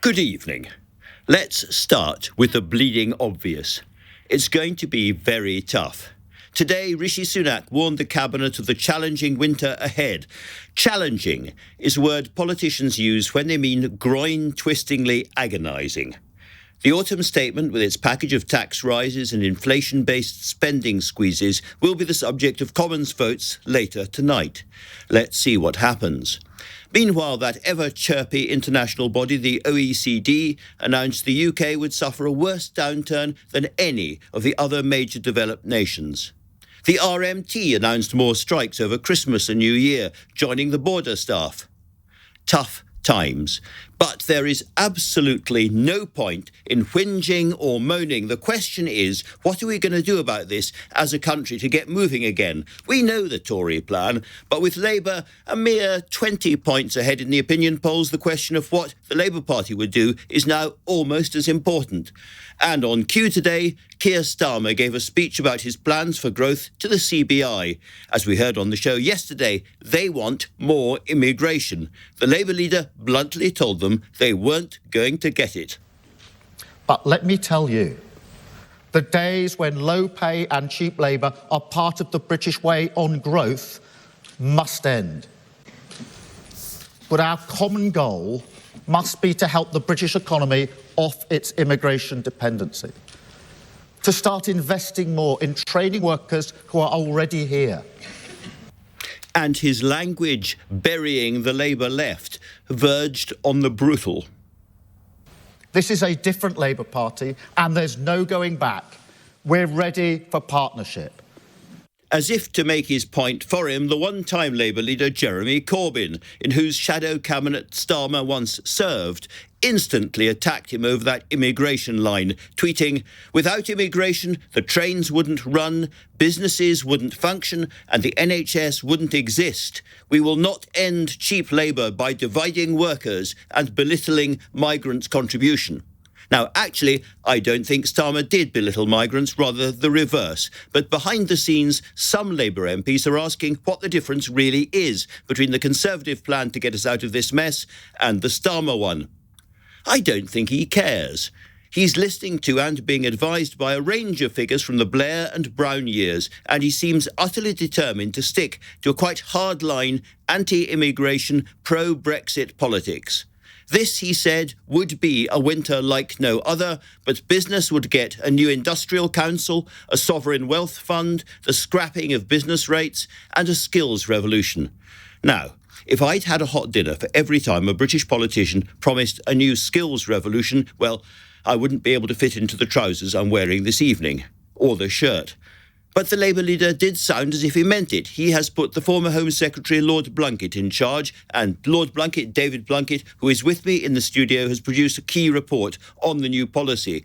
Good evening. Let's start with the bleeding obvious. It's going to be very tough. Today, Rishi Sunak warned the cabinet of the challenging winter ahead. Challenging is a word politicians use when they mean groin-twistingly agonising. The autumn statement, with its package of tax rises and inflation-based spending squeezes, will be the subject of Commons votes later tonight. Let's see what happens. Meanwhile, that ever-chirpy international body, the OECD, announced the UK would suffer a worse downturn than any of the other major developed nations. The RMT announced more strikes over Christmas and New Year, joining the border staff. Tough times. But there is absolutely no point in whinging or moaning. The question is, what are we going to do about this as a country to get moving again? We know the Tory plan, but with Labour a mere 20 points ahead in the opinion polls, the question of what the Labour Party would do is now almost as important. And on cue today, Keir Starmer gave a speech about his plans for growth to the CBI. As we heard on the show yesterday, they want more immigration. The Labour leader bluntly told them they weren't going to get it. But let me tell you, the days when low pay and cheap labour are part of the British way on growth must end. But our common goal must be to help the British economy off its immigration dependency, to start investing more in training workers who are already here. And his language, burying the Labour left, verged on the brutal. This is a different Labour Party, and there's no going back. We're ready for partnership. As if to make his point for him, the one-time Labour leader Jeremy Corbyn, in whose shadow cabinet Starmer once served, instantly attacked him over that immigration line, tweeting, "Without immigration, the trains wouldn't run, businesses wouldn't function, and the NHS wouldn't exist. We will not end cheap labour by dividing workers and belittling migrants' contribution." Now, actually, I don't think Starmer did belittle migrants, rather the reverse. But behind the scenes, some Labour MPs are asking what the difference really is between the Conservative plan to get us out of this mess and the Starmer one. I don't think he cares. He's listening to and being advised by a range of figures from the Blair and Brown years, and he seems utterly determined to stick to a quite hardline, anti-immigration, pro-Brexit politics. This, he said, would be a winter like no other, but business would get a new industrial council, a sovereign wealth fund, the scrapping of business rates, and a skills revolution. Now, if I'd had a hot dinner for every time a British politician promised a new skills revolution, well, I wouldn't be able to fit into the trousers I'm wearing this evening, or the shirt. But the Labour leader did sound as if he meant it. He has put the former Home Secretary Lord Blunkett in charge, and Lord Blunkett, David Blunkett, who is with me in the studio, has produced a key report on the new policy.